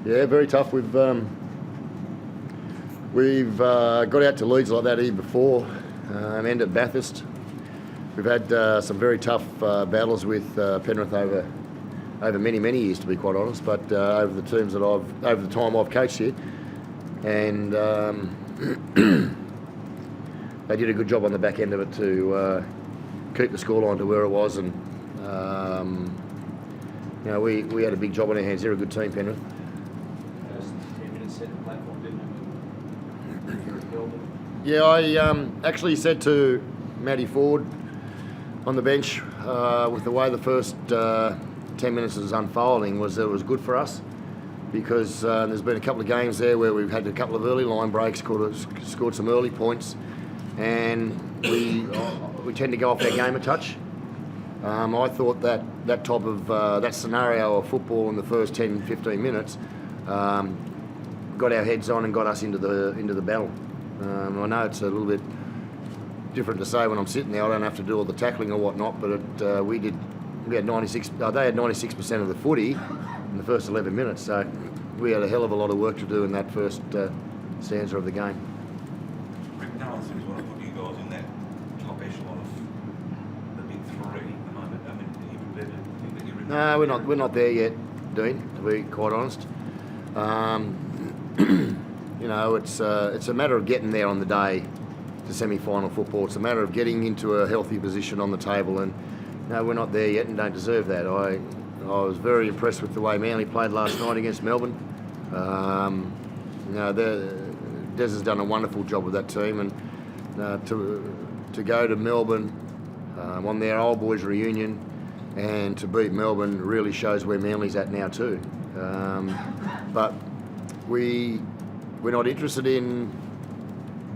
Yeah, very tough. We've got out to leads like that here before, and at Bathurst. We've had some very tough battles with Penrith over many years, to be quite honest. But over the time I've coached here, and they did a good job on the back end of it to keep the scoreline to where it was, and we had a big job on our hands. They're a good team, Penrith. First 10 minutes set the platform, didn't it? Yeah, I actually said to Matty Ford on the bench, with the way the first 10 minutes was unfolding, was that it was good for us, because there's been a couple of games there where we've had a couple of early line breaks, scored some early points, and we tend to go off our game a touch. I thought that type of that scenario of football in the first 10-15 minutes got our heads on and got us into the battle. I know it's a little bit different to say when I'm sitting there. I don't have to do all the tackling or whatnot, but we had 96. They had 96% of the footy in the first 11 minutes, so we had a hell of a lot of work to do in that first stanza of the game. No one seems to want to put you guys in that top echelon of the big three at the moment. I mean, are you prepared to think that you're in? No, we're not there yet, Dean, to be quite honest. It's a matter of getting there on the day to semi-final football. It's a matter of getting into a healthy position on the table, and no, we're not there yet and don't deserve that. I was very impressed with the way Manly played last night against Melbourne. Des has done a wonderful job with that team, and to go to Melbourne on their old boys reunion and to beat Melbourne really shows where Manly's at now too. But we're not interested in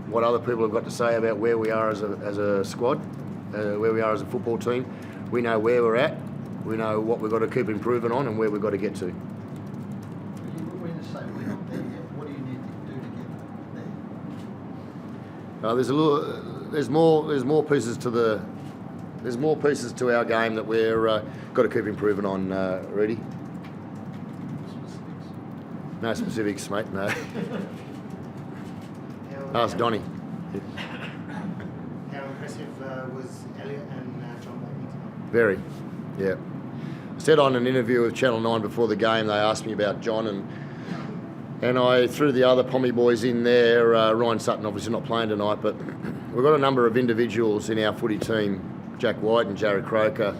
what other people have got to say about where we are as a squad, where we are as a football team. We know where we're at, we know what we've got to keep improving on and where we've got to get to. When you say we're not there yet, what do you need to do to get there? There's more pieces to our game that we're got to keep improving on, Rudy. Specifics? No specifics, mate, no. Ask Donnie. How impressive was Elliot and John Bateman tonight? Very, yeah. I said on an interview with Channel 9 before the game, they asked me about John, and I threw the other Pommy boys in there. Ryan Sutton obviously not playing tonight, but we've got a number of individuals in our footy team, Jack White and Jared Croker,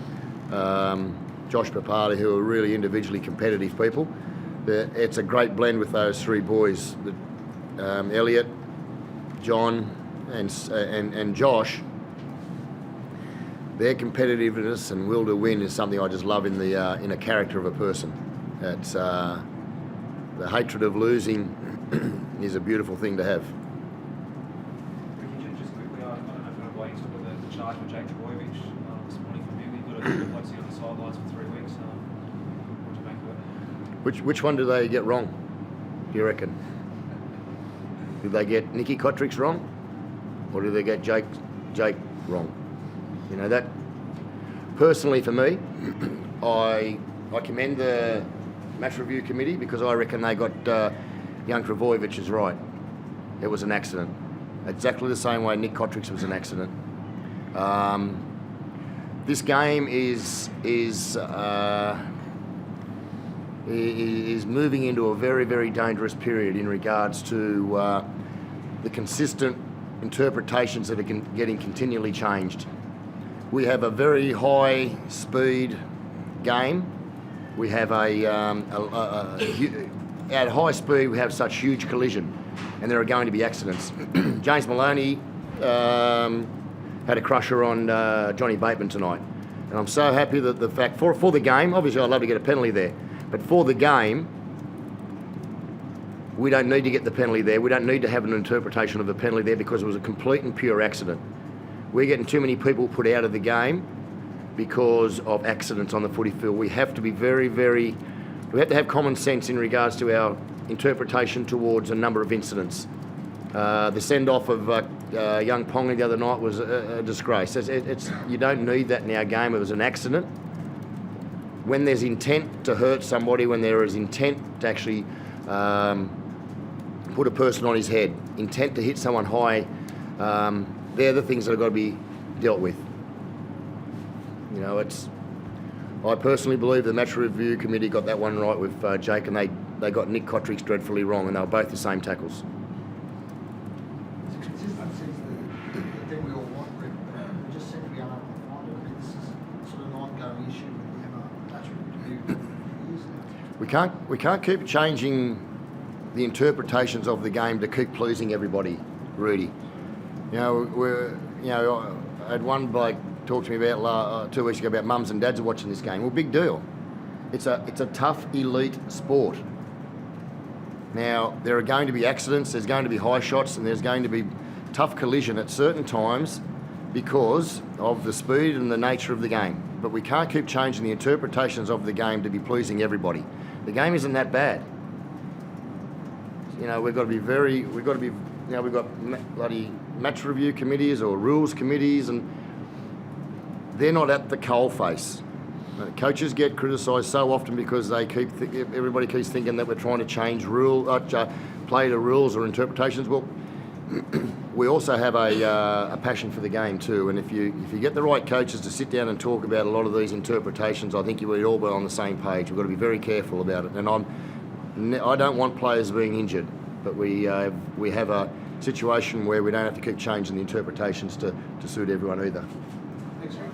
Josh Papali, who are really individually competitive people. It's a great blend with those three boys. Elliot, John and Josh, their competitiveness and will to win is something I just love in a character of a person. It's the hatred of losing is a beautiful thing to have. Ricky, just quickly, I don't know if I'm waiting to look at the charge for Jake Trbojevic this morning from you. You've got a good place on the sidelines for 3 weeks. What do you make of it? Which one do they get wrong, do you reckon? Did they get Nicky Kotrick's wrong, or did they get Jake wrong? You know, that personally for me, I commend the match review committee, because I reckon they got young Trbojevic right. It was an accident, exactly the same way Nick Kotrick's was an accident. This game is moving into a very, very dangerous period in regards to the consistent interpretations that are getting continually changed. We have a very high speed game. We have at high speed we have such huge collision, and there are going to be accidents. James Maloney had a crusher on Johnny Bateman tonight, and I'm so happy that the fact for the game, obviously I'd love to get a penalty there, but for the game, we don't need to get the penalty there. We don't need to have an interpretation of the penalty there, because it was a complete and pure accident. We're getting too many people put out of the game because of accidents on the footy field. We have to be we have to have common sense in regards to our interpretation towards a number of incidents. The send-off of young Ponga the other night was a disgrace. You don't need that in our game. It was an accident. When there's intent to hurt somebody, when there is intent to actually put a person on his head, intent to hit someone high. They're the things that have got to be dealt with. You know, I personally believe the match review committee got that one right with Jake, and they got Nick Kotrick's dreadfully wrong, and they were both the same tackles. Consistency is the thing we all want, Rick, but we just seem to be unable to find it. I mean, this is sort of an ongoing issue with the match review for years now. We can't keep changing the interpretations of the game to keep pleasing everybody, Rudy. You know, I had one bloke talk to me about 2 weeks ago about mums and dads are watching this game. Well, big deal. It's a tough elite sport. Now, there are going to be accidents, there's going to be high shots, and there's going to be tough collision at certain times because of the speed and the nature of the game. But we can't keep changing the interpretations of the game to be pleasing everybody. The game isn't that bad. You know, we've got bloody match review committees or rules committees, and they're not at the coalface. Coaches get criticised so often because everybody keeps thinking that we're trying to change play to rules or interpretations. Well, we also have a passion for the game too, and if you get the right coaches to sit down and talk about a lot of these interpretations, I think you would all be on the same page. We've got to be very careful about it, and I don't want players being injured, but we have a situation where we don't have to keep changing the interpretations to suit everyone either. Thanks, Rick.